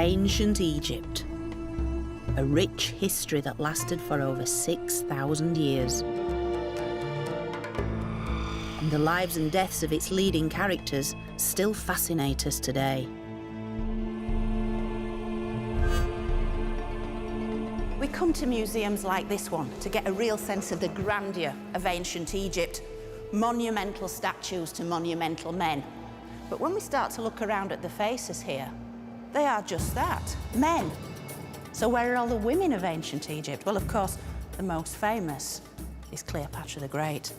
Ancient Egypt. A rich history that lasted for over 6,000 years. And the lives and deaths of its leading characters still fascinate us today. We come to museums like this one to get a real sense of the grandeur of ancient Egypt. Monumental statues to monumental men. But when we start to look around at the faces here, they are just that, men. So where are all the women of ancient Egypt? Well, of course, the most famous is Cleopatra the Great.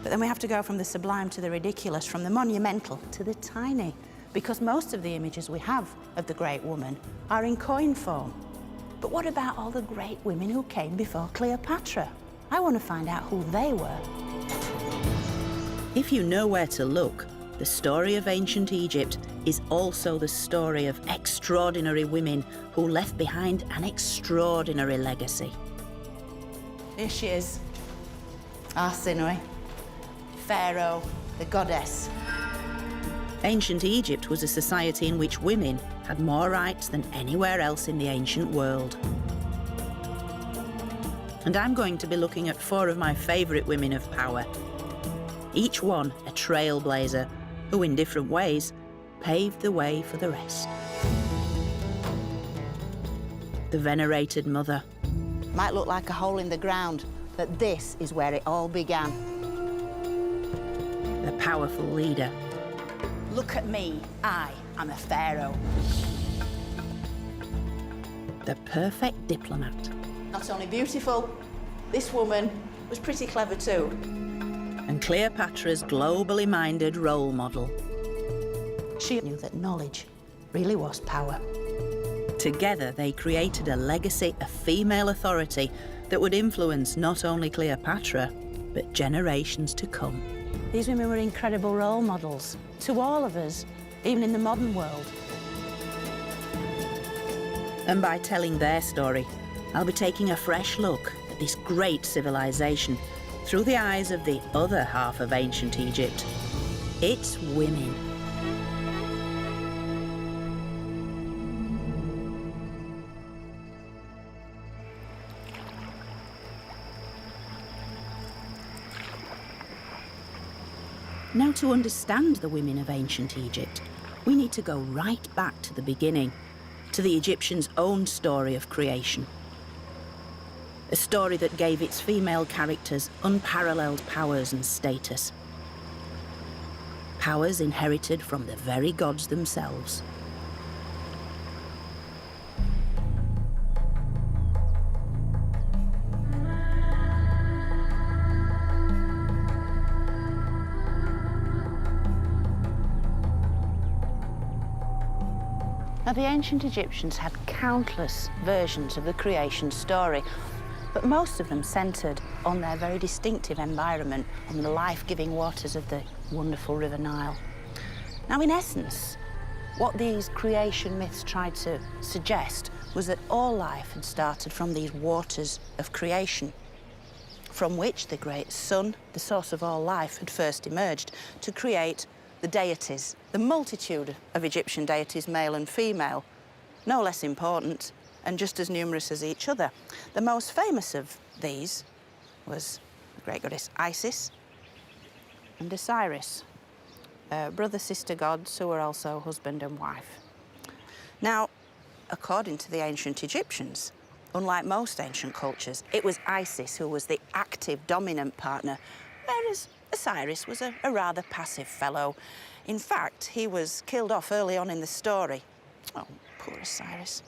But then we have to go from the sublime to the ridiculous, from the monumental to the tiny, because most of the images we have of the great woman are in coin form. But what about all the great women who came before Cleopatra? I want to find out who they were. If you know where to look, the story of ancient Egypt is also the story of extraordinary women who left behind an extraordinary legacy. Here she is, Arsinoe, Pharaoh, the goddess. Ancient Egypt was a society in which women had more rights than anywhere else in the ancient world. And I'm going to be looking at 4 of my favourite women of power. Each one a trailblazer who, in different ways, paved the way for the rest. The venerated mother. Might look like a hole in the ground, but this is where it all began. The powerful leader. Look at me, I am a pharaoh. The perfect diplomat. Not only beautiful, this woman was pretty clever too. And Cleopatra's globally minded role model. She knew that knowledge really was power. Together, they created a legacy of female authority that would influence not only Cleopatra, but generations to come. These women were incredible role models to all of us, even in the modern world. And by telling their story, I'll be taking a fresh look at this great civilization through the eyes of the other half of ancient Egypt. It's women. Now, to understand the women of ancient Egypt, we need to go right back to the beginning, to the Egyptians' own story of creation. A story that gave its female characters unparalleled powers and status. Powers inherited from the very gods themselves. Now, the ancient Egyptians had countless versions of the creation story, but most of them centred on their very distinctive environment, on the life-giving waters of the wonderful River Nile. Now, in essence, what these creation myths tried to suggest was that all life had started from these waters of creation, from which the great sun, the source of all life, had first emerged to create the deities, the multitude of Egyptian deities, male and female, no less important and just as numerous as each other. The most famous of these was the great goddess Isis and Osiris, brother-sister gods who were also husband and wife. Now, according to the ancient Egyptians, unlike most ancient cultures, it was Isis who was the active, dominant partner, whereas Osiris was a rather passive fellow. In fact, he was killed off early on in the story. Oh, poor Osiris.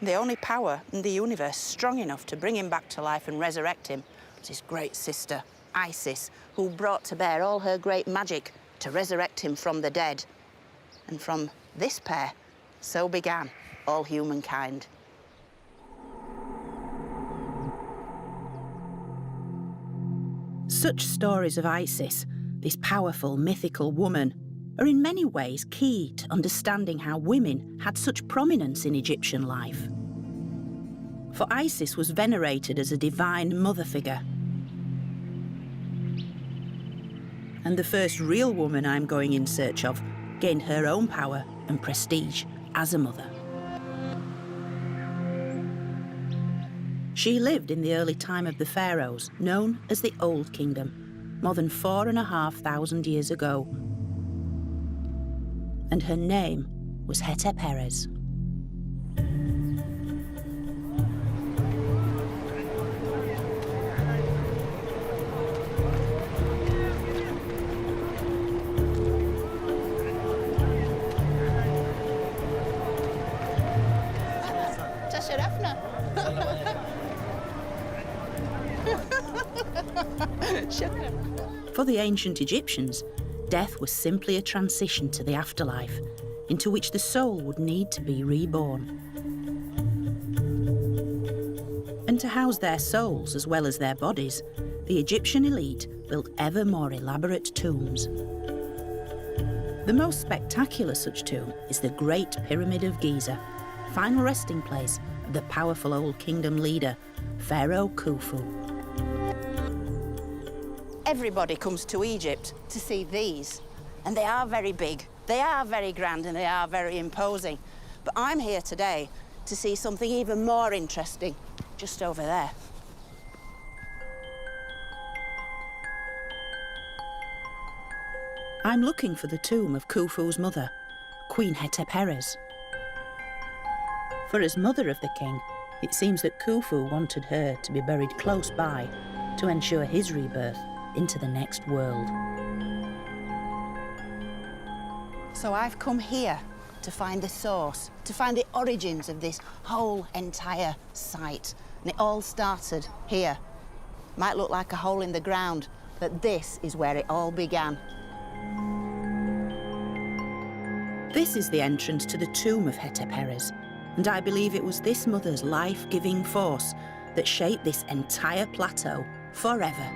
The only power in the universe strong enough to bring him back to life and resurrect him was his great sister, Isis, who brought to bear all her great magic to resurrect him from the dead. And from this pair, so began all humankind. Such stories of Isis, this powerful mythical woman, are in many ways key to understanding how women had such prominence in Egyptian life. For Isis was venerated as a divine mother figure. And the first real woman I'm going in search of gained her own power and prestige as a mother. She lived in the early time of the pharaohs, known as the Old Kingdom, more than 4,500 years ago. And her name was Hetep-Herès. For the ancient Egyptians, death was simply a transition to the afterlife, into which the soul would need to be reborn. And to house their souls as well as their bodies, the Egyptian elite built ever more elaborate tombs. The most spectacular such tomb is the Great Pyramid of Giza, final resting place of the powerful Old Kingdom leader, Pharaoh Khufu. Everybody comes to Egypt to see these, and they are very big, they are very grand, and they are very imposing. But I'm here today to see something even more interesting, just over there. I'm looking for the tomb of Khufu's mother, Queen Hetep-Herès. For as mother of the king, it seems that Khufu wanted her to be buried close by to ensure his rebirth into the next world. So I've come here to find the source, to find the origins of this whole entire site. And it all started here. Might look like a hole in the ground, but this is where it all began. This is the entrance to the tomb of Hetep-Herès, and I believe it was this mother's life-giving force that shaped this entire plateau forever.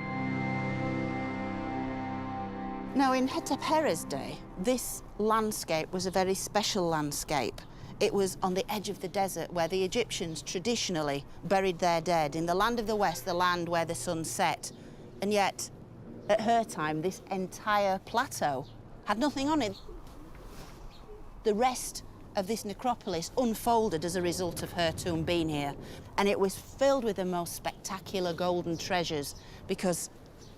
Now, in Hetep-Herès' day, this landscape was a very special landscape. It was on the edge of the desert where the Egyptians traditionally buried their dead, in the land of the West, the land where the sun set. And yet, at her time, this entire plateau had nothing on it. The rest of this necropolis unfolded as a result of her tomb being here. And it was filled with the most spectacular golden treasures, because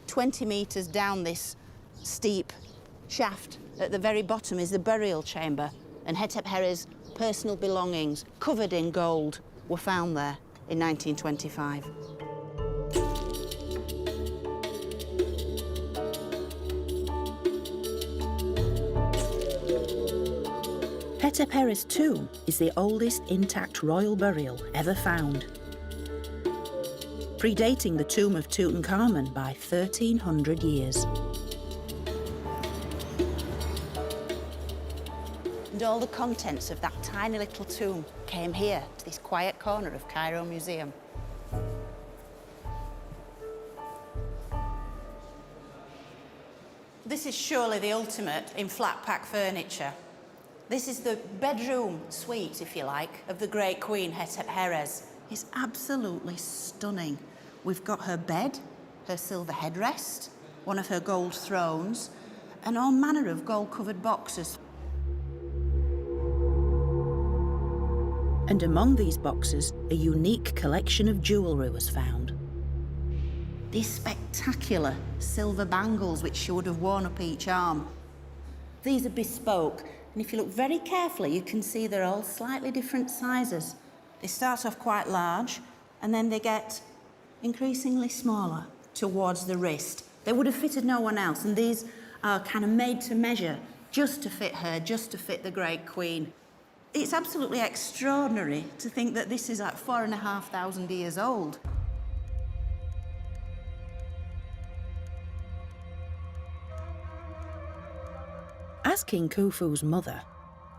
20 metres down this steep shaft at the very bottom is the burial chamber, and Hetep-Herès' personal belongings, covered in gold, were found there in 1925. Hetep-Herès' tomb is the oldest intact royal burial ever found, predating the tomb of Tutankhamun by 1,300 years. And all the contents of that tiny little tomb came here, to this quiet corner of Cairo Museum. This is surely the ultimate in flat pack furniture. This is the bedroom suite, if you like, of the great Queen Hetep-Herès. It's absolutely stunning. We've got her bed, her silver headrest, one of her gold thrones, and all manner of gold-covered boxes. And among these boxes, a unique collection of jewellery was found. These spectacular silver bangles which she would have worn up each arm. These are bespoke, and if you look very carefully, you can see they're all slightly different sizes. They start off quite large, and then they get increasingly smaller towards the wrist. They would have fitted no one else, and these are kind of made to measure just to fit her, just to fit the great queen. It's absolutely extraordinary to think that this is like 4,500 years old. As King Khufu's mother,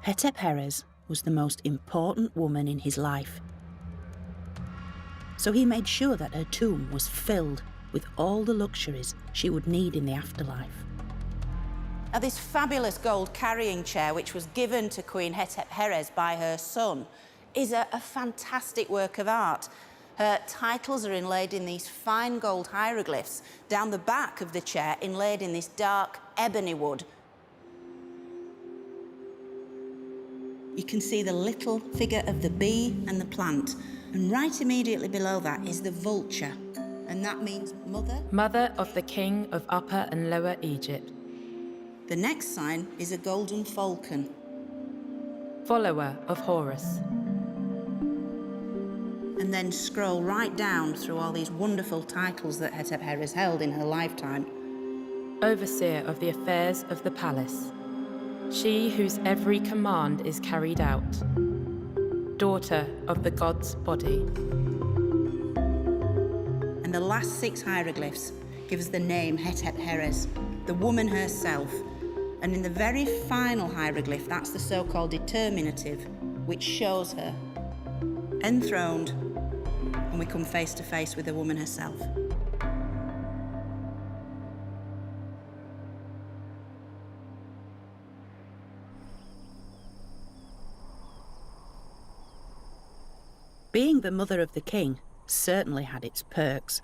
Hetep-Herès was the most important woman in his life. So he made sure that her tomb was filled with all the luxuries she would need in the afterlife. Now, this fabulous gold carrying chair, which was given to Queen Hetep-Herès by her son, is a fantastic work of art. Her titles are inlaid in these fine gold hieroglyphs. Down the back of the chair, inlaid in this dark ebony wood. you can see the little figure of the bee and the plant. And right immediately below that is the vulture. And that means mother. Mother of the king of Upper and Lower Egypt. The next sign is a golden falcon. Follower of Horus. And then scroll right down through all these wonderful titles that Hetep held in her lifetime. Overseer of the affairs of the palace. She whose every command is carried out. Daughter of the god's body. And the last 6 hieroglyphs give us the name Hetep Heres, the woman herself. And in the very final hieroglyph, that's the so-called determinative, which shows her enthroned, and we come face to face with the woman herself. Being the mother of the king certainly had its perks,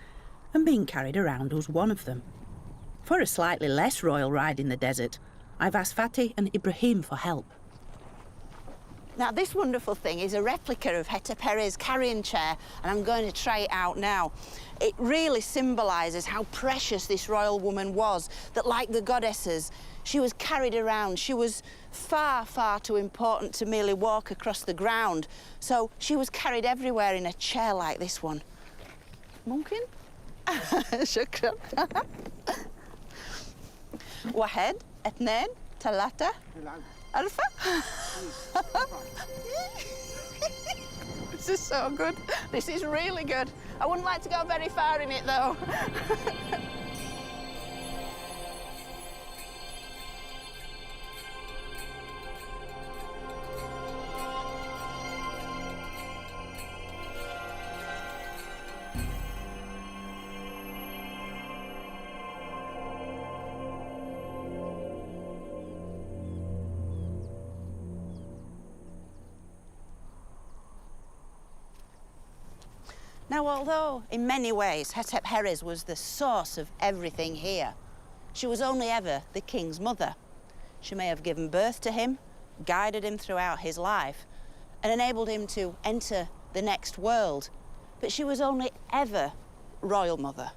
and being carried around was one of them. For a slightly less royal ride in the desert, I've asked Fatih and Ibrahim for help. Now, this wonderful thing is a replica of Hetep Heres' carrying chair, and I'm going to try it out now. It really symbolises how precious this royal woman was, that like the goddesses, she was carried around. She was far, far too important to merely walk across the ground. So she was carried everywhere in a chair like this one. Mumkin? Shukran. Wahed, Ethnain, Talata, Alpha. This is so good. This is really good. I wouldn't like to go very far in it, though. Now, although in many ways Hetep Heres was the source of everything here, she was only ever the king's mother. She may have given birth to him, guided him throughout his life, and enabled him to enter the next world. But she was only ever royal mother,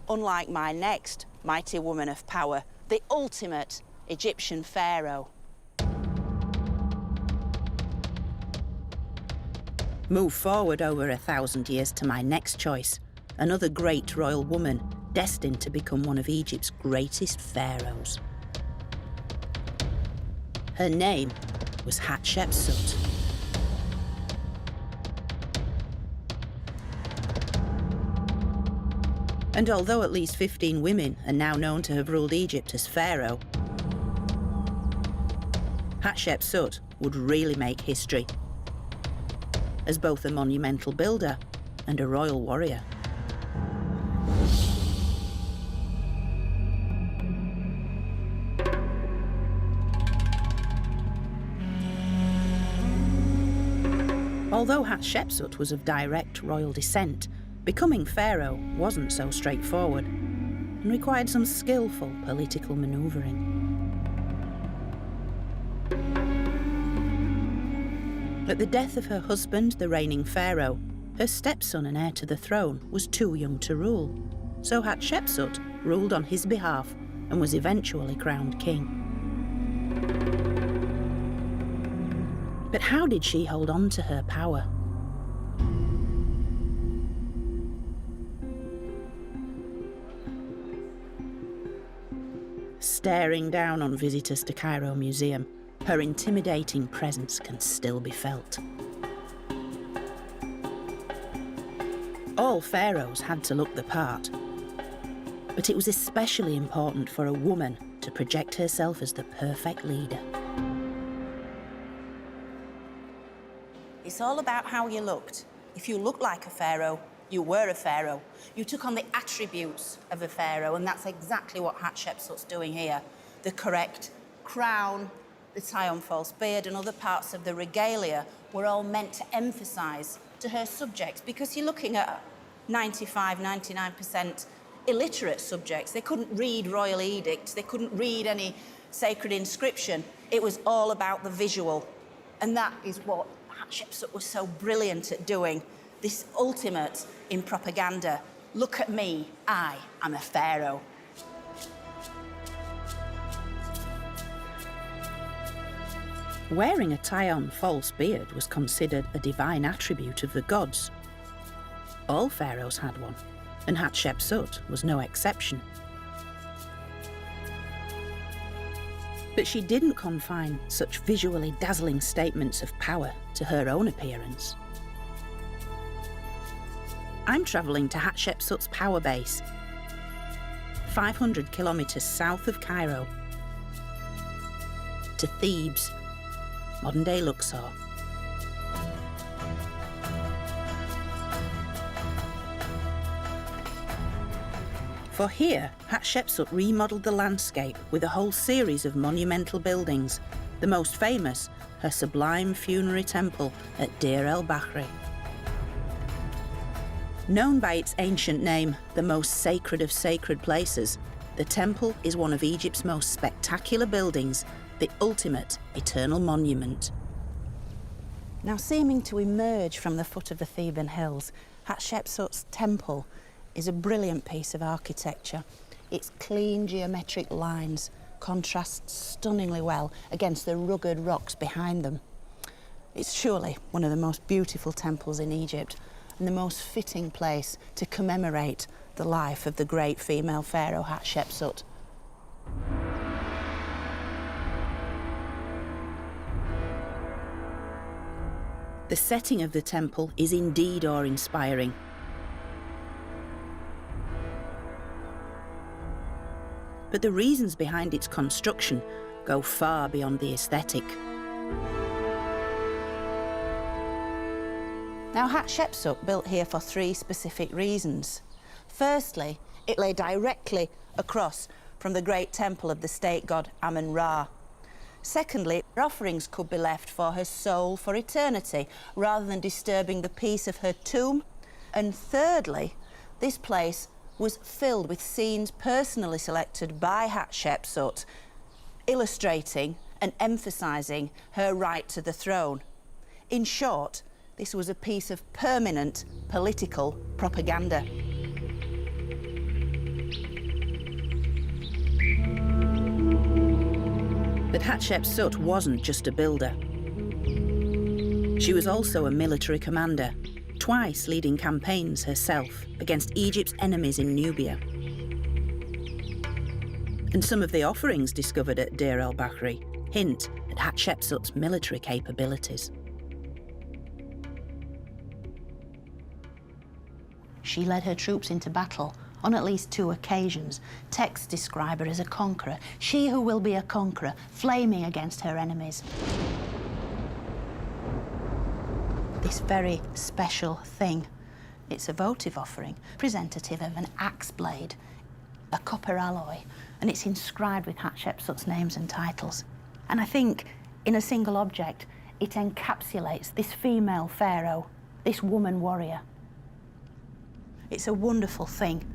unlike my next mighty woman of power, the ultimate Egyptian pharaoh. Move forward over 1,000 years to my next choice, another great royal woman destined to become one of Egypt's greatest pharaohs. Her name was Hatshepsut. And although at least 15 women are now known to have ruled Egypt as pharaoh, Hatshepsut would really make history as both a monumental builder and a royal warrior. Although Hatshepsut was of direct royal descent, becoming pharaoh wasn't so straightforward and required some skillful political manoeuvring. At the death of her husband, the reigning pharaoh, her stepson and heir to the throne was too young to rule, so Hatshepsut ruled on his behalf and was eventually crowned king. But how did she hold on to her power? Staring down on visitors to Cairo Museum, her intimidating presence can still be felt. All pharaohs had to look the part, but it was especially important for a woman to project herself as the perfect leader. It's all about how you looked. If you looked like a pharaoh, you were a pharaoh. You took on the attributes of a pharaoh, and that's exactly what Hatshepsut's doing here. The correct crown, the tie on false beard, and other parts of the regalia were all meant to emphasise to her subjects, because you're looking at 99% illiterate subjects. They couldn't read royal edicts, they couldn't read any sacred inscription. It was all about the visual. And that is what Hatshepsut was so brilliant at doing, this ultimate in propaganda. Look at me, I am a pharaoh. Wearing a tie-on false beard was considered a divine attribute of the gods. All pharaohs had one, and Hatshepsut was no exception. But she didn't confine such visually dazzling statements of power to her own appearance. I'm travelling to Hatshepsut's power base, 500 kilometres south of Cairo, to Thebes, modern-day Luxor. For here, Hatshepsut remodelled the landscape with a whole series of monumental buildings, the most famous, her sublime funerary temple at Deir el-Bahri. Known by its ancient name, the most sacred of sacred places, the temple is one of Egypt's most spectacular buildings, the ultimate eternal monument. Now, seeming to emerge from the foot of the Theban hills, Hatshepsut's temple is a brilliant piece of architecture. Its clean geometric lines contrast stunningly well against the rugged rocks behind them. It's surely one of the most beautiful temples in Egypt and the most fitting place to commemorate the life of the great female pharaoh Hatshepsut. The setting of the temple is indeed awe-inspiring. But the reasons behind its construction go far beyond the aesthetic. Now, Hatshepsut built here for three specific reasons. Firstly, it lay directly across from the great temple of the state god Amun-Ra. Secondly, offerings could be left for her soul for eternity, rather than disturbing the peace of her tomb. And thirdly, this place was filled with scenes personally selected by Hatshepsut, illustrating and emphasising her right to the throne. In short, this was a piece of permanent political propaganda. But Hatshepsut wasn't just a builder. She was also a military commander, twice leading campaigns herself against Egypt's enemies in Nubia. And some of the offerings discovered at Deir el-Bahri hint at Hatshepsut's military capabilities. She led her troops into battle on at least 2 occasions. Texts describe her as a conqueror, she who will be a conqueror, flaming against her enemies. This very special thing, it's a votive offering, representative of an axe blade, a copper alloy, and it's inscribed with Hatshepsut's names and titles. And I think, in a single object, it encapsulates this female pharaoh, this woman warrior. It's a wonderful thing.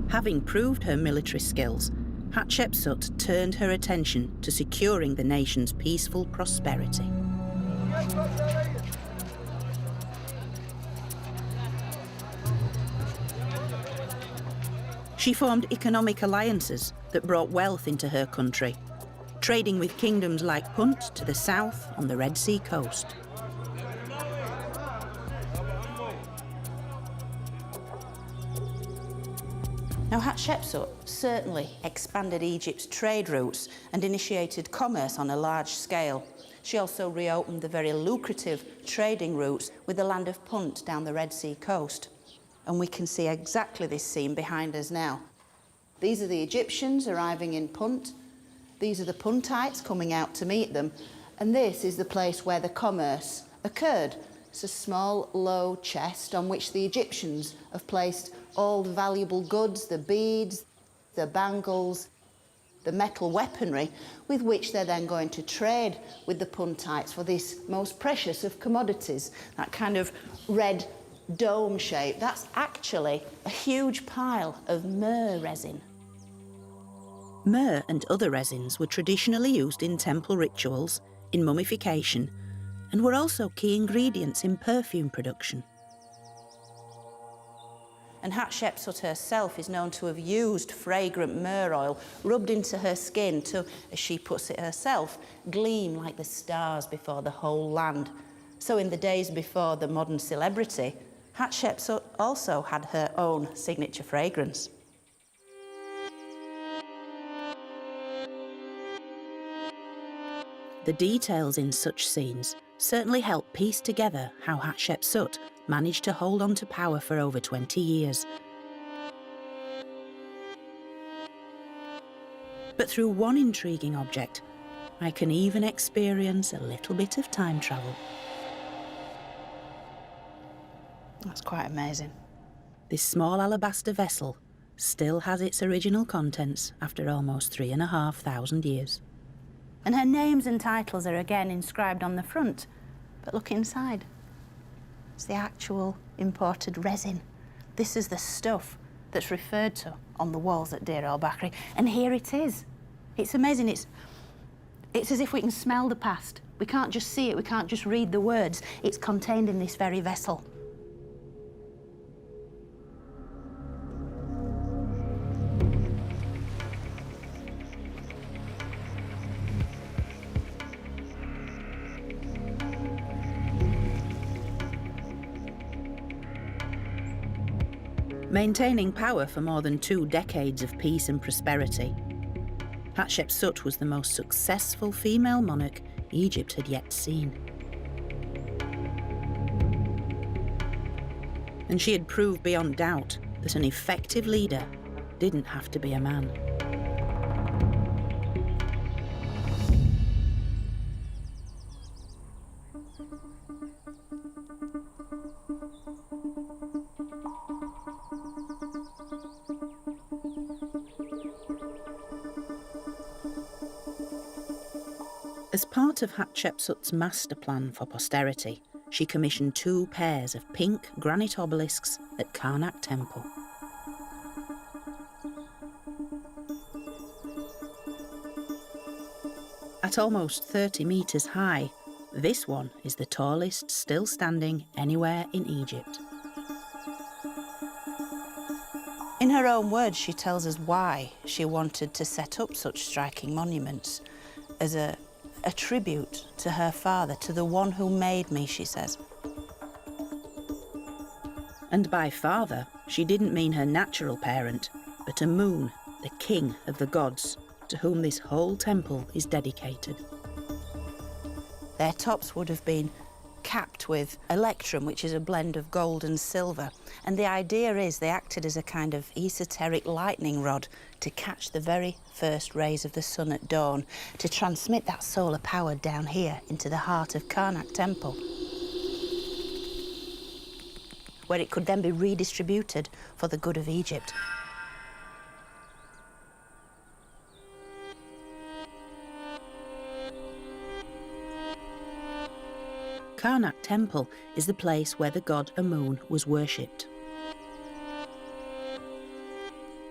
Having proved her military skills, Hatshepsut turned her attention to securing the nation's peaceful prosperity. She formed economic alliances that brought wealth into her country, trading with kingdoms like Punt to the south on the Red Sea coast. Now, Hatshepsut certainly expanded Egypt's trade routes and initiated commerce on a large scale. She also reopened the very lucrative trading routes with the land of Punt down the Red Sea coast. And we can see exactly this scene behind us now. These are the Egyptians arriving in Punt. These are the Puntites coming out to meet them. And this is the place where the commerce occurred. It's a small, low chest on which the Egyptians have placed all the valuable goods, the beads, the bangles, the metal weaponry, with which they're then going to trade with the Puntites for this most precious of commodities, that kind of red dome shape, that's actually a huge pile of myrrh resin. Myrrh and other resins were traditionally used in temple rituals, in mummification, and were also key ingredients in perfume production. And Hatshepsut herself is known to have used fragrant myrrh oil rubbed into her skin to, as she puts it herself, gleam like the stars before the whole land. So in the days before the modern celebrity, Hatshepsut also had her own signature fragrance. The details in such scenes certainly help piece together how Hatshepsut managed to hold on to power for over 20 years. But through one intriguing object, I can even experience a little bit of time travel. That's quite amazing. This small alabaster vessel still has its original contents after almost 3,500 years. And her names and titles are again inscribed on the front. But look inside. It's the actual imported resin. This is the stuff that's referred to on the walls at Deir el-Bahri. And here it is. It's amazing. It's as if we can smell the past. We can't just see it, we can't just read the words. It's contained in this very vessel. Maintaining power for more than 2 decades of peace and prosperity, Hatshepsut was the most successful female monarch Egypt had yet seen. And she had proved beyond doubt that an effective leader didn't have to be a man. As part of Hatshepsut's master plan for posterity, she commissioned 2 pairs of pink granite obelisks at Karnak Temple. At almost 30 metres high, this one is the tallest still standing anywhere in Egypt. In her own words, she tells us why she wanted to set up such striking monuments as a tribute to her father, to the one who made me, she says. And by father, she didn't mean her natural parent, but Amun, the king of the gods, to whom this whole temple is dedicated. Their tops would have been capped with electrum, which is a blend of gold and silver. And the idea is they acted as a kind of esoteric lightning rod to catch the very first rays of the sun at dawn, to transmit that solar power down here into the heart of Karnak Temple, where it could then be redistributed for the good of Egypt. Karnak Temple is the place where the god Amun was worshipped.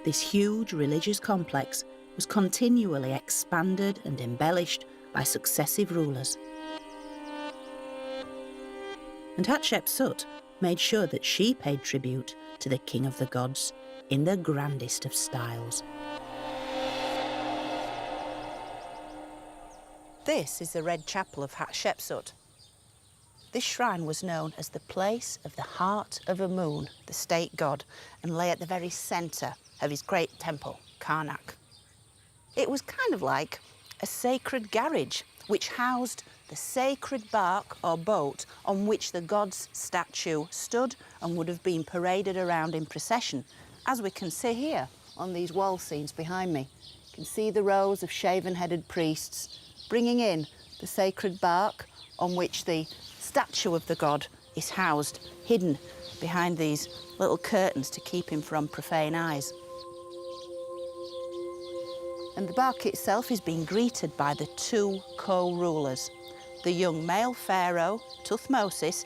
This huge religious complex was continually expanded and embellished by successive rulers. And Hatshepsut made sure that she paid tribute to the king of the gods in the grandest of styles. This is the Red Chapel of Hatshepsut. This shrine was known as the place of the heart of Amun, the state god, and lay at the very centre of his great temple, Karnak. It was kind of like a sacred garage, which housed the sacred bark or boat on which the god's statue stood and would have been paraded around in procession, as we can see here on these wall scenes behind me. You can see the rows of shaven-headed priests bringing in the sacred bark on which the statue of the god is housed, hidden behind these little curtains to keep him from profane eyes. And the bark itself is being greeted by the 2 co-rulers, the young male pharaoh, Thutmosis,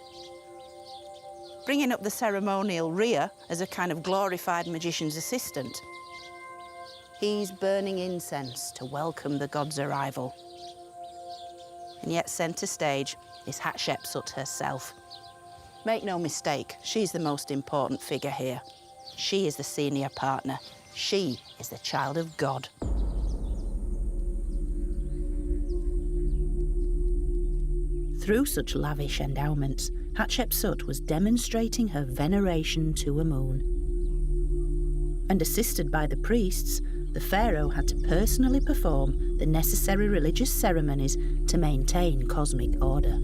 bringing up the ceremonial Rhea as a kind of glorified magician's assistant. He's burning incense to welcome the god's arrival. And yet centre stage is Hatshepsut herself. Make no mistake, she's the most important figure here. She is the senior partner. She is the child of God. Through such lavish endowments, Hatshepsut was demonstrating her veneration to Amun. And assisted by the priests, the pharaoh had to personally perform the necessary religious ceremonies to maintain cosmic order.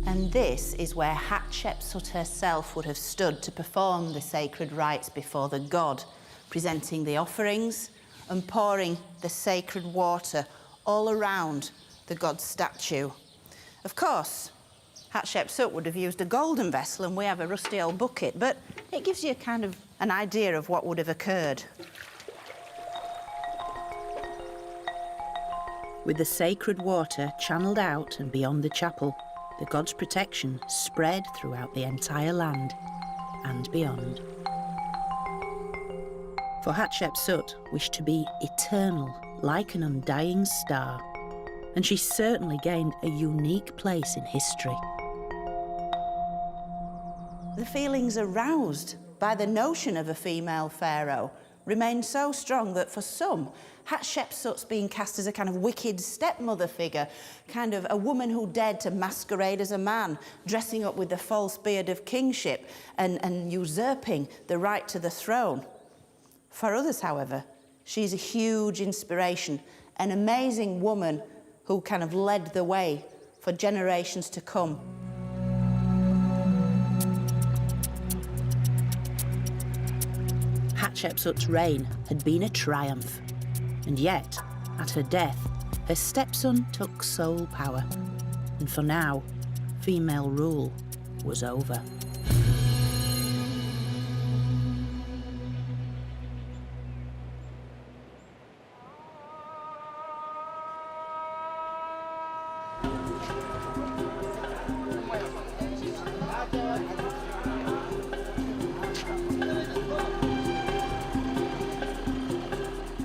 And this is where Hatshepsut herself would have stood to perform the sacred rites before the god, presenting the offerings and pouring the sacred water all around the god's statue. Of course, Hatshepsut would have used a golden vessel and we have a rusty old bucket, but it gives you kind of an idea of what would have occurred. With the sacred water channeled out and beyond the chapel, the god's protection spread throughout the entire land and beyond. For Hatshepsut wished to be eternal, like an undying star, and she certainly gained a unique place in history. The feelings aroused by the notion of a female pharaoh remained so strong that for some, Hatshepsut's being cast as a kind of wicked stepmother figure, kind of a woman who dared to masquerade as a man, dressing up with the false beard of kingship and usurping the right to the throne. For others, however, she's a huge inspiration, an amazing woman who kind of led the way for generations to come. Hatshepsut's reign had been a triumph, and yet, at her death, her stepson took sole power, and for now, female rule was over.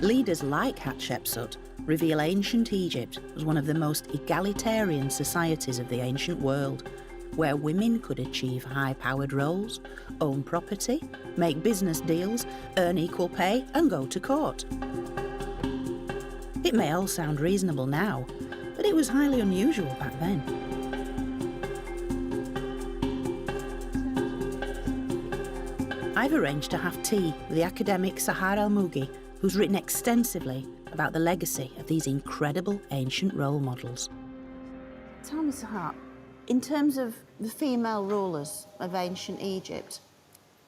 Leaders like Hatshepsut reveal ancient Egypt as one of the most egalitarian societies of the ancient world, where women could achieve high-powered roles, own property, make business deals, earn equal pay, and go to court. It may all sound reasonable now, but it was highly unusual back then. I've arranged to have tea with the academic Sahar Al-Mugi, who's written extensively about the legacy of these incredible ancient role models. Tell me, Sahar, in terms of the female rulers of ancient Egypt,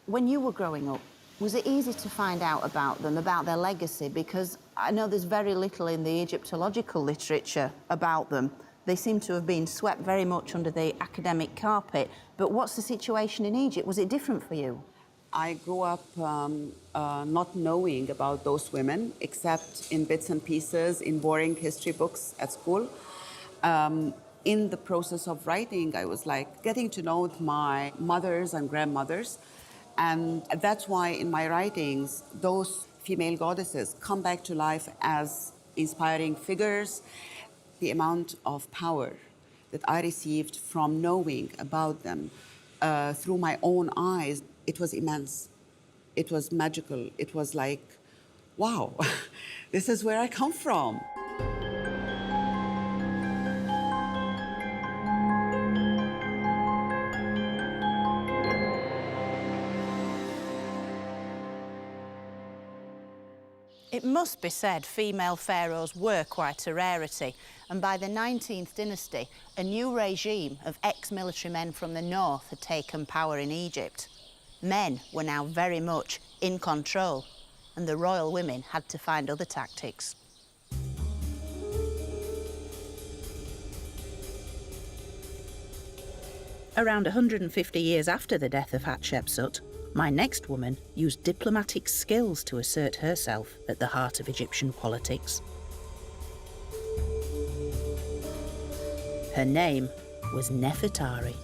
when you were growing up, was it easy to find out about them, about their legacy? Because I know there's very little in the Egyptological literature about them. They seem to have been swept very much under the academic carpet. But what's the situation in Egypt? Was it different for you? I grew up not knowing about those women, except in bits and pieces, in boring history books at school. In the process of writing, I was like getting to know my mothers and grandmothers. And that's why in my writings, those female goddesses come back to life as inspiring figures. The amount of power that I received from knowing about them through my own eyes, it was immense. It was magical. It was like, wow, this is where I come from. It must be said female pharaohs were quite a rarity, and by the 19th dynasty, a new regime of ex-military men from the north had taken power in Egypt. Men were now very much in control, and the royal women had to find other tactics. Around 150 years after the death of Hatshepsut, my next woman used diplomatic skills to assert herself at the heart of Egyptian politics. Her name was Nefertari.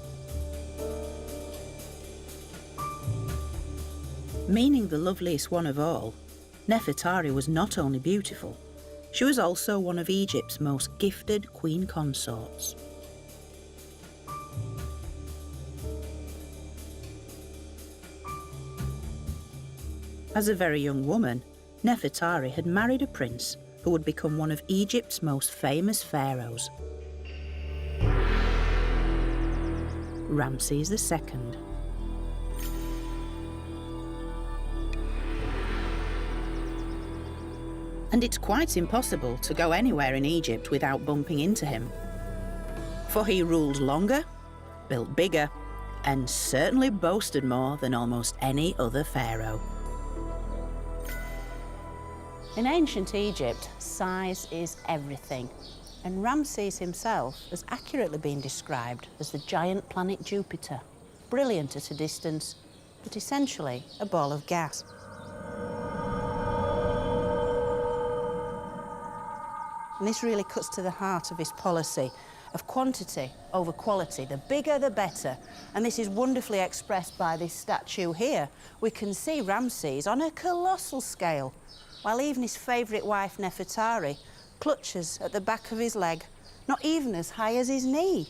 Meaning the loveliest one of all, Nefertari was not only beautiful, she was also one of Egypt's most gifted queen consorts. As a very young woman, Nefertari had married a prince who would become one of Egypt's most famous pharaohs, Ramses II. And it's quite impossible to go anywhere in Egypt without bumping into him. For he ruled longer, built bigger, and certainly boasted more than almost any other pharaoh. In ancient Egypt, size is everything. And Ramses himself has accurately been described as the giant planet Jupiter, brilliant at a distance, but essentially a ball of gas. And this really cuts to the heart of his policy of quantity over quality. The bigger, the better. And this is wonderfully expressed by this statue here. We can see Ramses on a colossal scale, while even his favourite wife, Nefertari, clutches at the back of his leg, not even as high as his knee.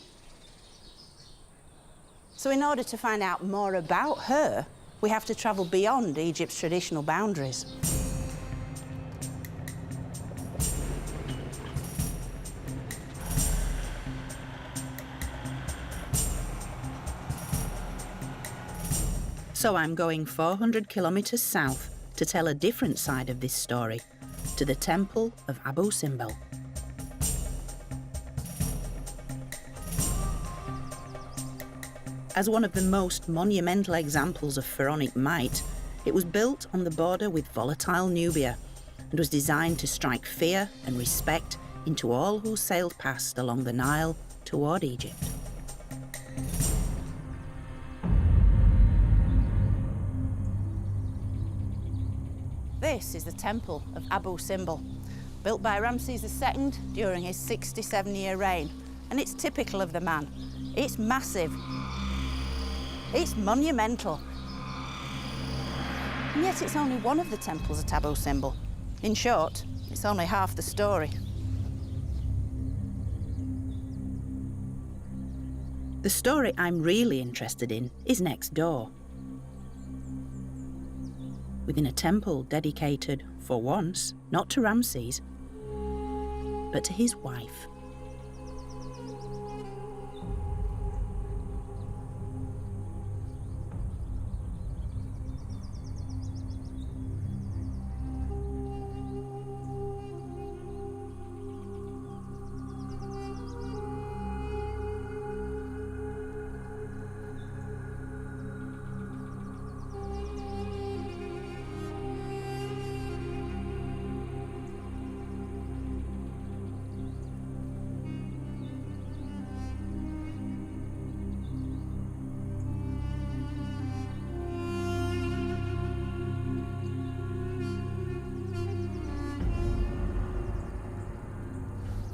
So in order to find out more about her, we have to travel beyond Egypt's traditional boundaries. So I'm going 400 kilometres south to tell a different side of this story, to the temple of Abu Simbel. As one of the most monumental examples of pharaonic might, it was built on the border with volatile Nubia and was designed to strike fear and respect into all who sailed past along the Nile toward Egypt. This is the temple of Abu Simbel, built by Ramses II during his 67-year reign. And it's typical of the man. It's massive. It's monumental. And yet it's only one of the temples at Abu Simbel. In short, it's only half the story. The story I'm really interested in is next door. Within a temple dedicated, for once, not to Ramses, but to his wife.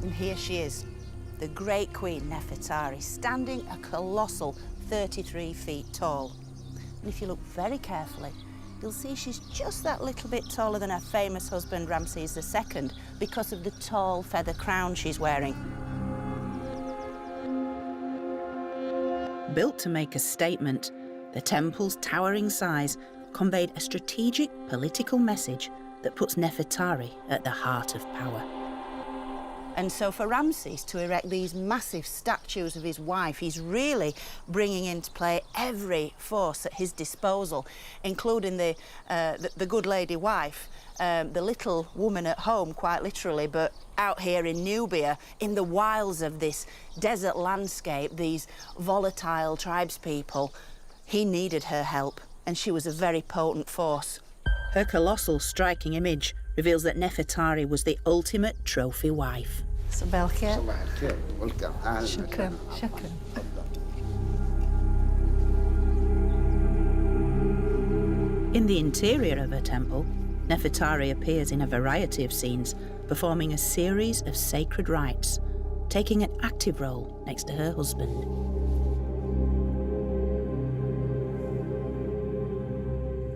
And here she is, the great queen Nefertari, standing a colossal 33 feet tall. And if you look very carefully, you'll see she's just that little bit taller than her famous husband Ramses II because of the tall feather crown she's wearing. Built to make a statement, the temple's towering size conveyed a strategic political message that puts Nefertari at the heart of power. And so for Ramses to erect these massive statues of his wife, he's really bringing into play every force at his disposal, including the good lady wife, the little woman at home, quite literally, but out here in Nubia, in the wilds of this desert landscape, these volatile tribespeople. He needed her help, and she was a very potent force. Her colossal, striking image reveals that Nefertari was the ultimate trophy wife. صباح الخير. صباح الخير. Welcome. شكرا شكرا. In the interior of her temple, Nefertari appears in a variety of scenes, performing a series of sacred rites, taking an active role next to her husband.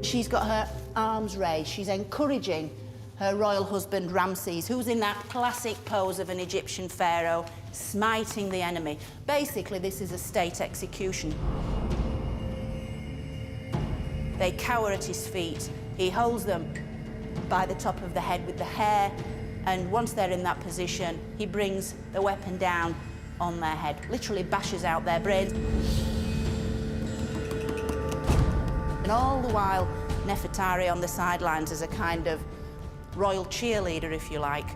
She's got her arms raised. She's encouraging her royal husband, Ramses, who's in that classic pose of an Egyptian pharaoh, smiting the enemy. Basically, this is a state execution. They cower at his feet. He holds them by the top of the head with the hair, and once they're in that position, he brings the weapon down on their head, literally bashes out their brains. And all the while, Nefertari on the sidelines as a kind of royal cheerleader, if you like.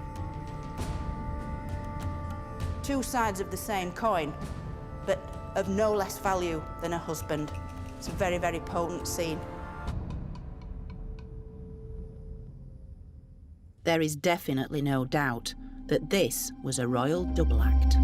Two sides of the same coin, but of no less value than a husband. It's a very, very potent scene. There is definitely no doubt that this was a royal double act.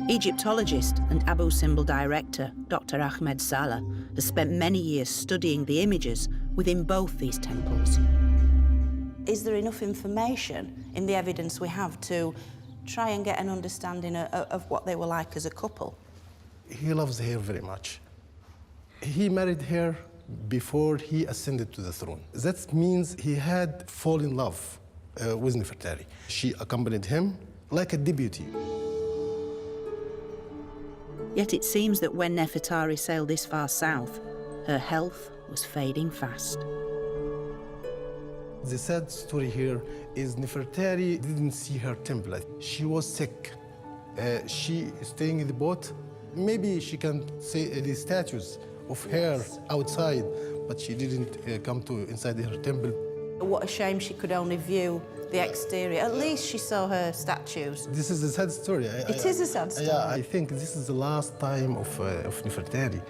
Egyptologist and Abu Simbel director Dr. Ahmed Salah has spent many years studying the images within both these temples. Is there enough information in the evidence we have to try and get an understanding of what they were like as a couple? He loves her very much. He married her before he ascended to the throne. That means he had fallen in love with Nefertari. She accompanied him like a deputy. Yet it seems that when Nefertari sailed this far south, her health was fading fast. The sad story here is Nefertari didn't see her temple. She was sick. She staying in the boat. Maybe she can see the statues of her outside, but she didn't come to inside her temple. What a shame she could only view the exterior. At least she saw her statues. This is a sad story. It is a sad story. Yeah, I think this is the last time of Nefertari.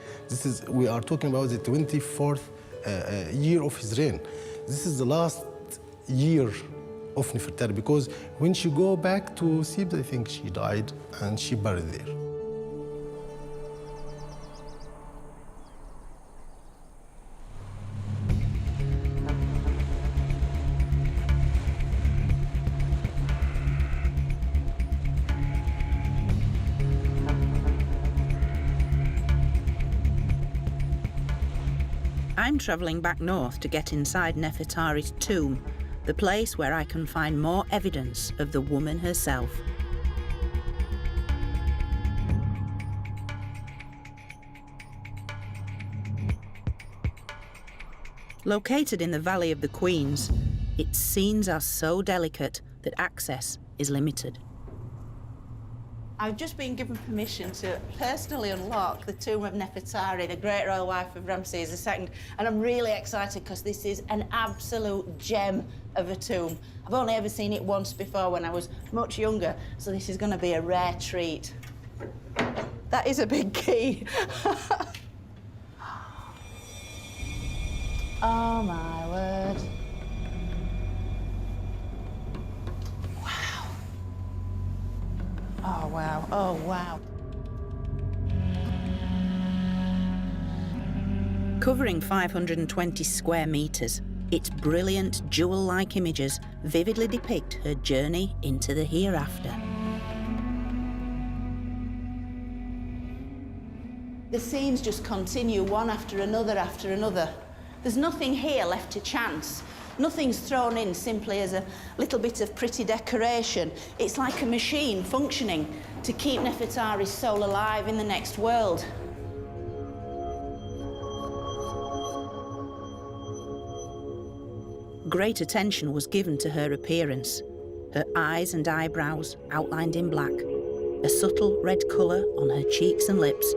We are talking about the 24th year of his reign. This is the last year of Nefertari, because when she go back to Thebes, I think she died and she buried there. I'm travelling back north to get inside Nefertari's tomb, the place where I can find more evidence of the woman herself. Located in the Valley of the Queens, its scenes are so delicate that access is limited. I've just been given permission to personally unlock the tomb of Nefertari, the great royal wife of Ramses II, and I'm really excited because this is an absolute gem of a tomb. I've only ever seen it once before when I was much younger, so this is going to be a rare treat. That is a big key. Oh, my word. Oh, wow. Oh, wow. Covering 520 square metres, its brilliant jewel-like images vividly depict her journey into the hereafter. The scenes just continue one after another after another. There's nothing here left to chance. Nothing's thrown in simply as a little bit of pretty decoration. It's like a machine functioning to keep Nefertari's soul alive in the next world. Great attention was given to her appearance, her eyes and eyebrows outlined in black, a subtle red colour on her cheeks and lips,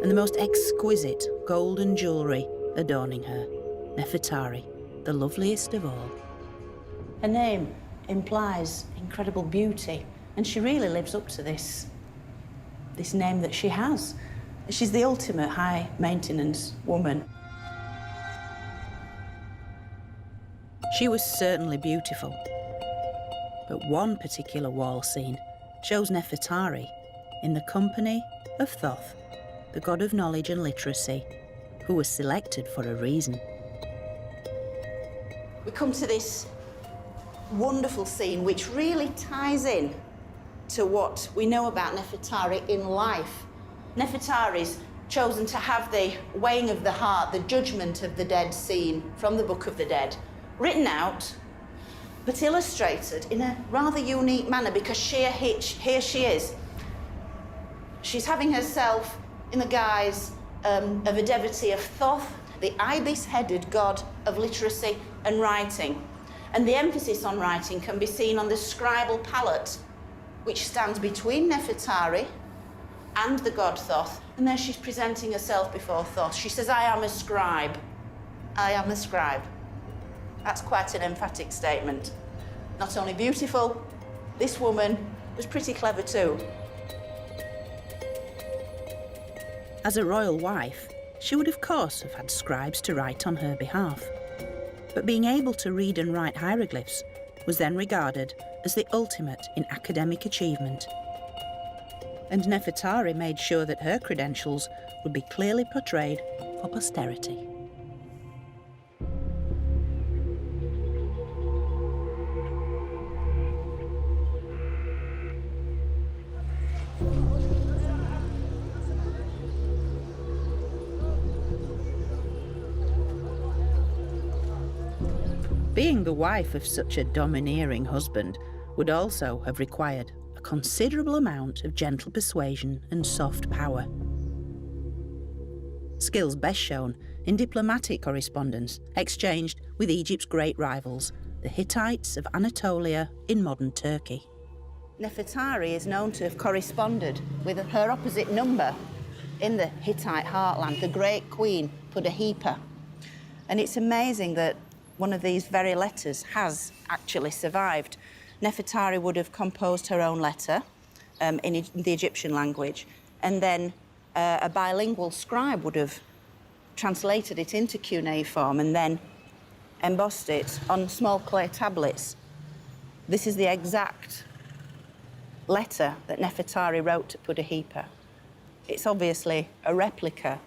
and the most exquisite golden jewellery adorning her. Nefertari, the loveliest of all. Her name implies incredible beauty, and she really lives up to this name that she has. She's the ultimate high-maintenance woman. She was certainly beautiful, but one particular wall scene shows Nefertari in the company of Thoth, the god of knowledge and literacy, who was selected for a reason. We come to this wonderful scene which really ties in to what we know about Nefertari in life. Nefertari's chosen to have the weighing of the heart, the judgment of the dead scene from the Book of the Dead, written out, but illustrated in a rather unique manner, because here she is. She's having herself in the guise of a devotee of Thoth, the ibis-headed god of literacy and writing. And the emphasis on writing can be seen on the scribal palette, which stands between Nefertari and the god Thoth. And there she's presenting herself before Thoth. She says, I am a scribe. I am a scribe. That's quite an emphatic statement. Not only beautiful, this woman was pretty clever too. As a royal wife, she would of course have had scribes to write on her behalf. But being able to read and write hieroglyphs was then regarded as the ultimate in academic achievement. And Nefertari made sure that her credentials would be clearly portrayed for posterity. Being the wife of such a domineering husband would also have required a considerable amount of gentle persuasion and soft power. Skills best shown in diplomatic correspondence exchanged with Egypt's great rivals, the Hittites of Anatolia in modern Turkey. Nefertari is known to have corresponded with her opposite number in the Hittite heartland, the great queen Puddaheppa. And it's amazing that one of these very letters has actually survived. Nefertari would have composed her own letter in the Egyptian language, and then a bilingual scribe would have translated it into cuneiform and then embossed it on small clay tablets. This is the exact letter that Nefertari wrote to Puddaheppa. It's obviously a replica,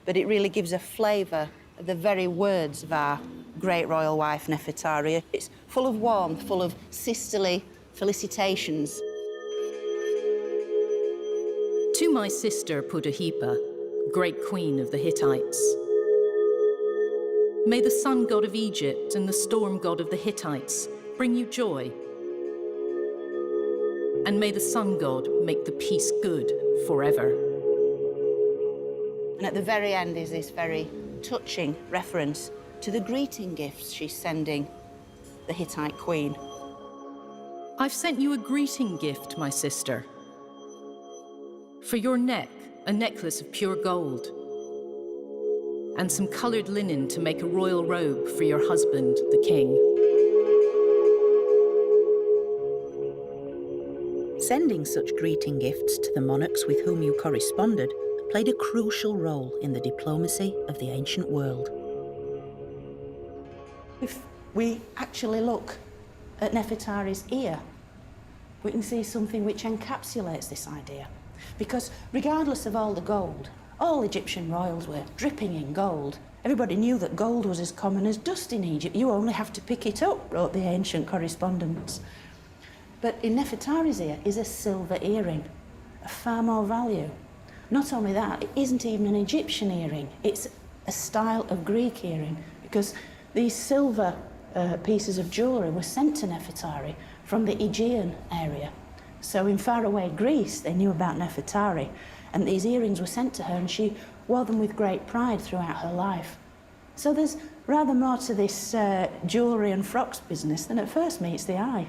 but it really gives a flavour of the very words of our great royal wife, Nefertari. It's full of warmth, full of sisterly felicitations. To my sister Puddaheppa, great queen of the Hittites. May the sun god of Egypt and the storm god of the Hittites bring you joy. And may the sun god make the peace good forever. And at the very end is this very touching reference to the greeting gifts she's sending the Hittite queen. I've sent you a greeting gift, my sister. For your neck, a necklace of pure gold, and some colored linen to make a royal robe for your husband, the king. Sending such greeting gifts to the monarchs with whom you corresponded played a crucial role in the diplomacy of the ancient world. If we actually look at Nefertari's ear, we can see something which encapsulates this idea. Because regardless of all the gold, all Egyptian royals were dripping in gold. Everybody knew that gold was as common as dust in Egypt. You only have to pick it up, wrote the ancient correspondents. But in Nefertari's ear is a silver earring, of far more value. Not only that, it isn't even an Egyptian earring. It's a style of Greek earring, because these silver pieces of jewellery were sent to Nefertari from the Aegean area. So in faraway Greece, they knew about Nefertari, and these earrings were sent to her, and she wore them with great pride throughout her life. So there's rather more to this jewellery and frocks business than at first meets the eye.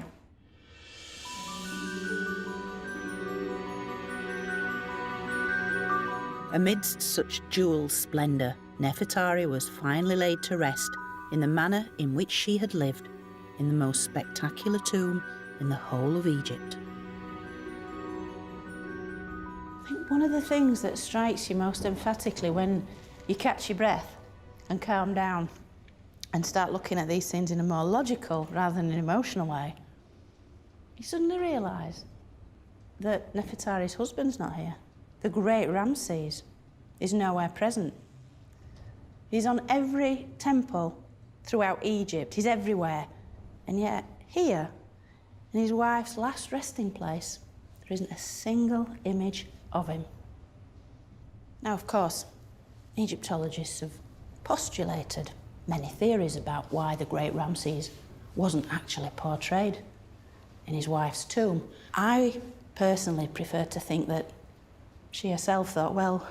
Amidst such jewel splendour, Nefertari was finally laid to rest in the manner in which she had lived, in the most spectacular tomb in the whole of Egypt. I think one of the things that strikes you most emphatically when you catch your breath and calm down and start looking at these things in a more logical rather than an emotional way, you suddenly realise that Nefertari's husband's not here. The great Ramses is nowhere present. He's on every temple throughout Egypt. He's everywhere. And yet, here, in his wife's last resting place, there isn't a single image of him. Now, of course, Egyptologists have postulated many theories about why the great Ramses wasn't actually portrayed in his wife's tomb. I personally prefer to think that she herself thought, well,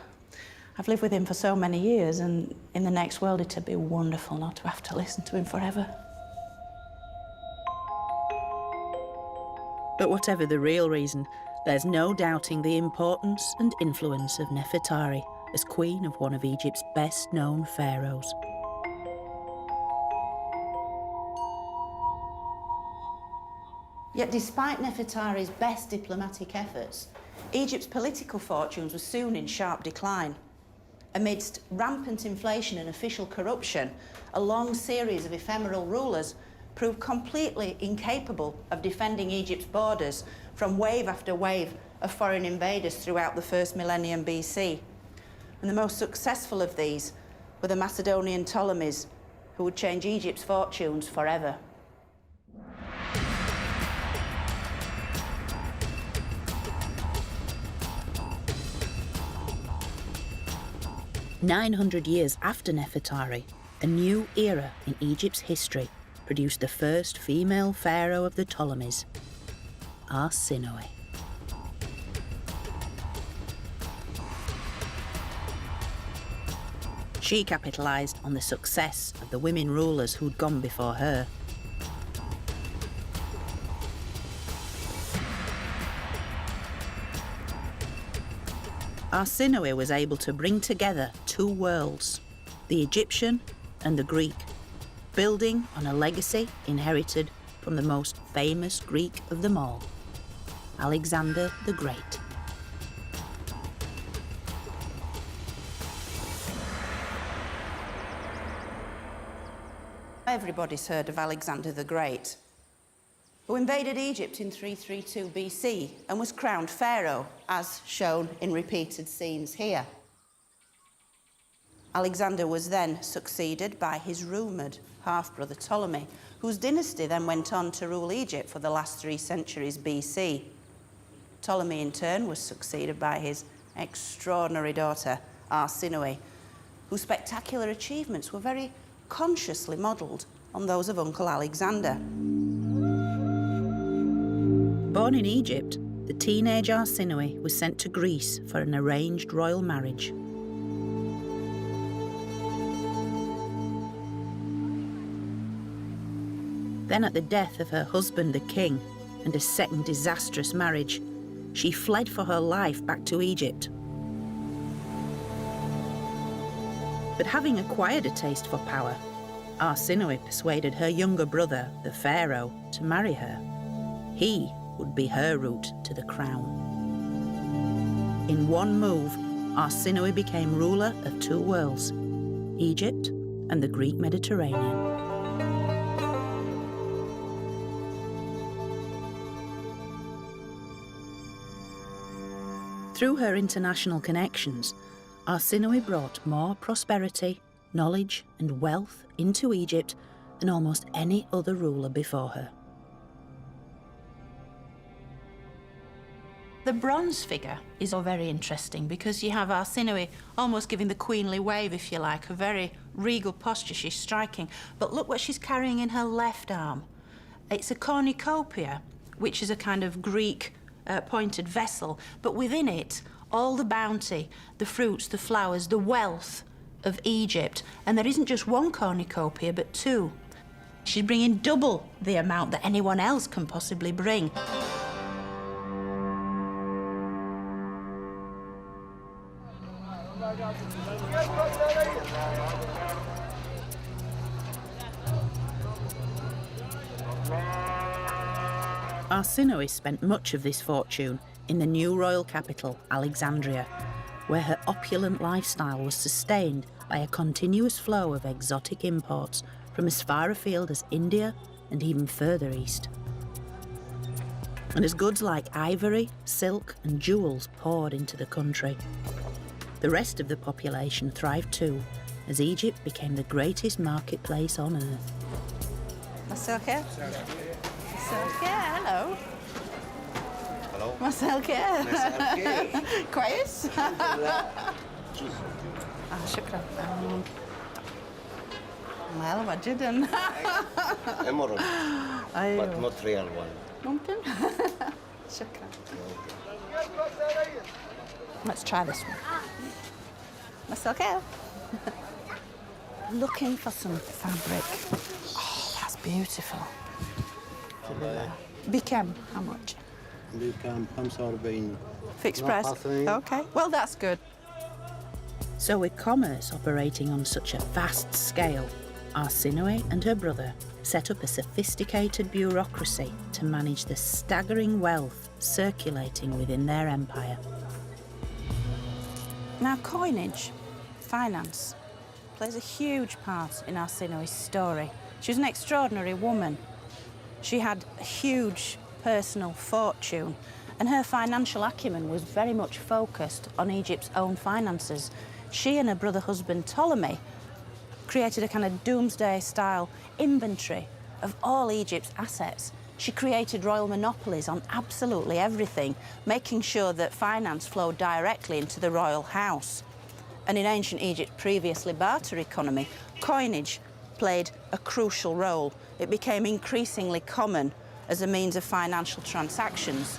I've lived with him for so many years, and in the next world it'd be wonderful not to have to listen to him forever. But whatever the real reason, there's no doubting the importance and influence of Nefertari as queen of one of Egypt's best-known pharaohs. Yet despite Nefertari's best diplomatic efforts, Egypt's political fortunes were soon in sharp decline. Amidst rampant inflation and official corruption, a long series of ephemeral rulers proved completely incapable of defending Egypt's borders from wave after wave of foreign invaders throughout the first millennium BC. And the most successful of these were the Macedonian Ptolemies, who would change Egypt's fortunes forever. "900 years after Nefertari, a new era in Egypt's history produced the first female pharaoh of the Ptolemies, Arsinoe. She capitalised on the success of the women rulers who'd gone before her. Arsinoe was able to bring together two worlds, the Egyptian and the Greek, building on a legacy inherited from the most famous Greek of them all, Alexander the Great. Everybody's heard of Alexander the Great, who invaded Egypt in 332 BC and was crowned pharaoh, as shown in repeated scenes here. Alexander was then succeeded by his rumoured half-brother Ptolemy, whose dynasty then went on to rule Egypt for the last 3 centuries BC. Ptolemy, in turn, was succeeded by his extraordinary daughter, Arsinoe, whose spectacular achievements were very consciously modelled on those of Uncle Alexander. Born in Egypt, the teenage Arsinoe was sent to Greece for an arranged royal marriage. Then, at the death of her husband, the king, and a second disastrous marriage, she fled for her life back to Egypt. But having acquired a taste for power, Arsinoe persuaded her younger brother, the pharaoh, to marry her. He would be her route to the crown. In one move, Arsinoe became ruler of two worlds, Egypt and the Greek Mediterranean. Through her international connections, Arsinoe brought more prosperity, knowledge and wealth into Egypt than almost any other ruler before her. The bronze figure is all very interesting because you have Arsinoe almost giving the queenly wave, if you like, a very regal posture. She's striking. But look what she's carrying in her left arm. It's a cornucopia, which is a kind of Greek pointed vessel, but within it, all the bounty, the fruits, the flowers, the wealth of Egypt. And there isn't just one cornucopia, but two. She's bringing double the amount that anyone else can possibly bring. Arsinoe spent much of this fortune in the new royal capital, Alexandria, where her opulent lifestyle was sustained by a continuous flow of exotic imports from as far afield as India and even further east. And as goods like ivory, silk and jewels poured into the country, the rest of the population thrived too, as Egypt became the greatest marketplace on earth. Marcelke? Marcelke, hello. Hello. Marcelke. Marcelke. Quiet? شكرا. well وجدا. Emerald, أيوه. but not real one. ممكن. شكرا. Let's try this one. That's okay. Looking for some fabric. Oh, that's beautiful. بكم? How much? بكام 45 Fixed price? Okay. Well, that's good. So with commerce operating on such a vast scale, Arsinoe and her brother set up a sophisticated bureaucracy to manage the staggering wealth circulating within their empire. Now, coinage, finance, plays a huge part in Arsinoe's story. She was an extraordinary woman. She had a huge personal fortune, and her financial acumen was very much focused on Egypt's own finances. She and her brother husband Ptolemy created a kind of doomsday-style inventory of all Egypt's assets. She created royal monopolies on absolutely everything, making sure that finance flowed directly into the royal house. And in ancient Egypt's previously barter economy, coinage played a crucial role. It became increasingly common as a means of financial transactions.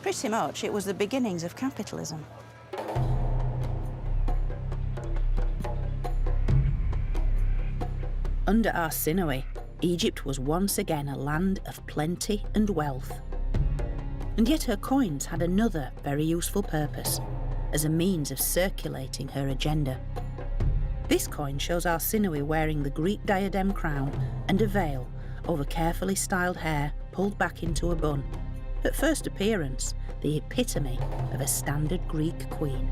Pretty much, it was the beginnings of capitalism. Under Arsinoe, Egypt was once again a land of plenty and wealth. And yet her coins had another very useful purpose, as a means of circulating her agenda. This coin shows Arsinoe wearing the Greek diadem crown and a veil over carefully styled hair pulled back into a bun. At first appearance, the epitome of a standard Greek queen.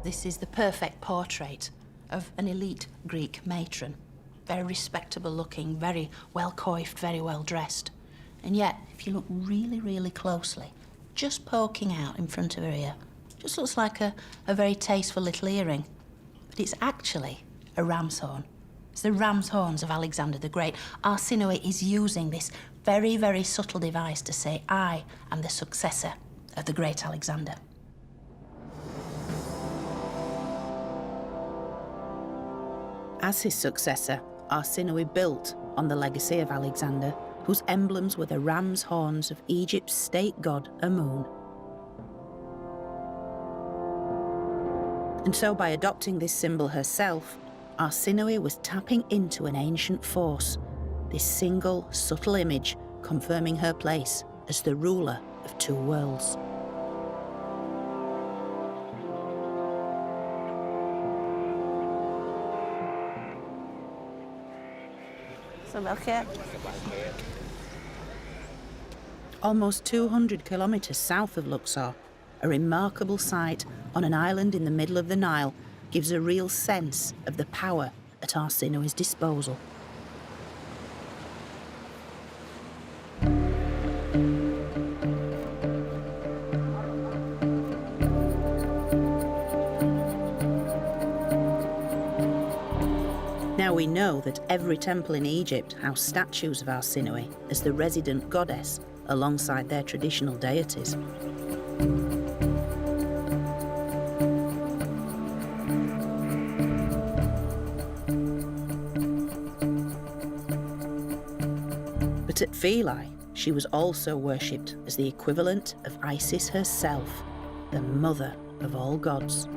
This is the perfect portrait of an elite Greek matron. Very respectable looking, very well coiffed, very well dressed. And yet, if you look really, really closely, just poking out in front of her ear, just looks like a very tasteful little earring. But it's actually a ram's horn. It's the ram's horns of Alexander the Great. Arsinoe is using this very, very subtle device to say, I am the successor of the great Alexander. As his successor, Arsinoe built on the legacy of Alexander, whose emblems were the ram's horns of Egypt's state god Amun. And so by adopting this symbol herself, Arsinoe was tapping into an ancient force, this single, subtle image confirming her place as the ruler of two worlds. Almost 200 kilometres south of Luxor, a remarkable site on an island in the middle of the Nile gives a real sense of the power at Arsinoe's disposal. Now we know that every temple in Egypt housed statues of Arsinoe as the resident goddess alongside their traditional deities. But at Philae, she was also worshipped as the equivalent of Isis herself, the mother of all gods.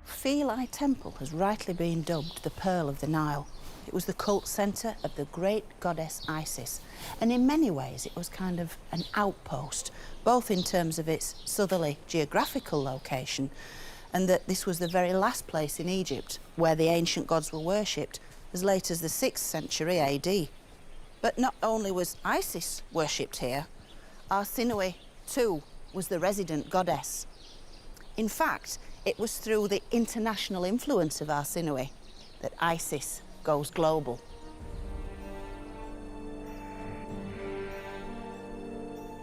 Philae Temple has rightly been dubbed the Pearl of the Nile. It was the cult centre of the great goddess Isis, and in many ways it was kind of an outpost, both in terms of its southerly geographical location and that this was the very last place in Egypt where the ancient gods were worshipped as late as the 6th century AD. But not only was Isis worshipped here, Arsinoe too was the resident goddess. In fact, it was through the international influence of Arsinoe that Isis goes global.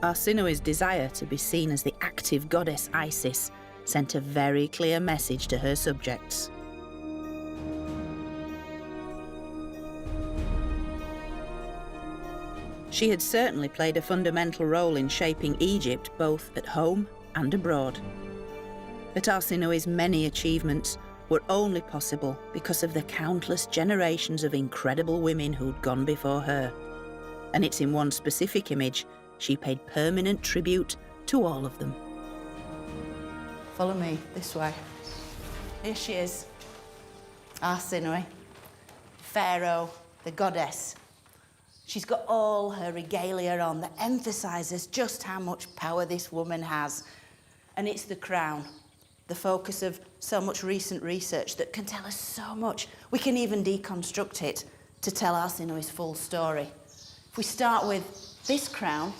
Arsinoe's desire to be seen as the active goddess Isis sent a very clear message to her subjects. She had certainly played a fundamental role in shaping Egypt both at home and abroad. But Arsinoe's many achievements were only possible because of the countless generations of incredible women who'd gone before her. And it's in one specific image she paid permanent tribute to all of them. Follow me this way. Here she is, Arsinoe, Pharaoh, the goddess. She's got all her regalia on that emphasises just how much power this woman has. And it's the crown, the focus of so much recent research that can tell us so much. We can even deconstruct it to tell Arsinoe's full story. If we start with this crown,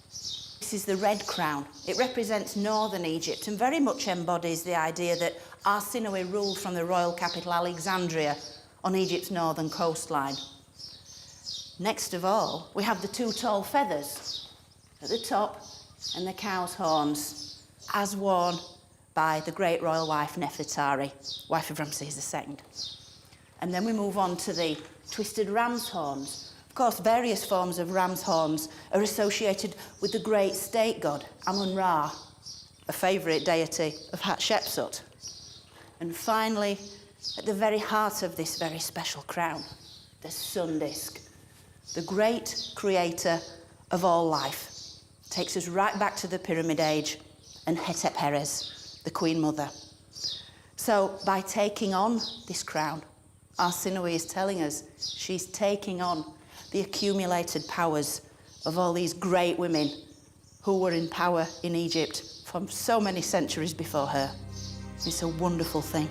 this is the red crown. It represents northern Egypt and very much embodies the idea that Arsinoe ruled from the royal capital Alexandria on Egypt's northern coastline. Next of all, we have the two tall feathers at the top and the cow's horns, as worn by the great royal wife Nefertari, wife of Ramses II. And then we move on to the twisted ram's horns. Of course, various forms of ram's horns are associated with the great state god Amun-Ra, a favourite deity of Hatshepsut. And finally, at the very heart of this very special crown, the sun disk, the great creator of all life, takes us right back to the Pyramid Age and Hetep Heres, the Queen Mother. So by taking on this crown, Arsinoe is telling us she's taking on the accumulated powers of all these great women who were in power in Egypt from so many centuries before her. It's a wonderful thing.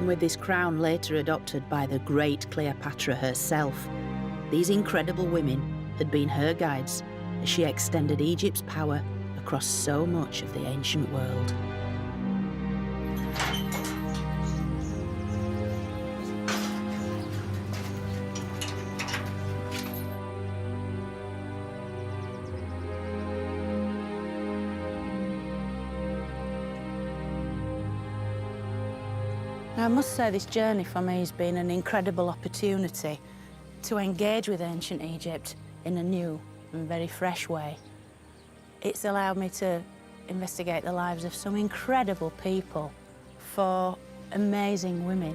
And with this crown later adopted by the great Cleopatra herself, these incredible women had been her guides as she extended Egypt's power across so much of the ancient world. Now, I must say this journey for me has been an incredible opportunity to engage with ancient Egypt in a new and very fresh way. It's allowed me to investigate the lives of some incredible people, for amazing women.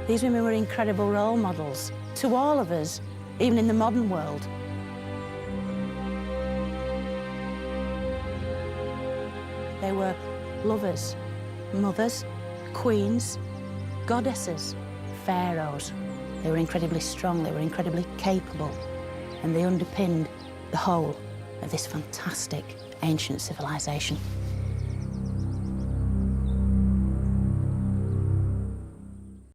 These women were incredible role models to all of us, even in the modern world. They were lovers, mothers, queens, goddesses, pharaohs. They were incredibly strong, they were incredibly capable, and they underpinned the whole of this fantastic ancient civilization.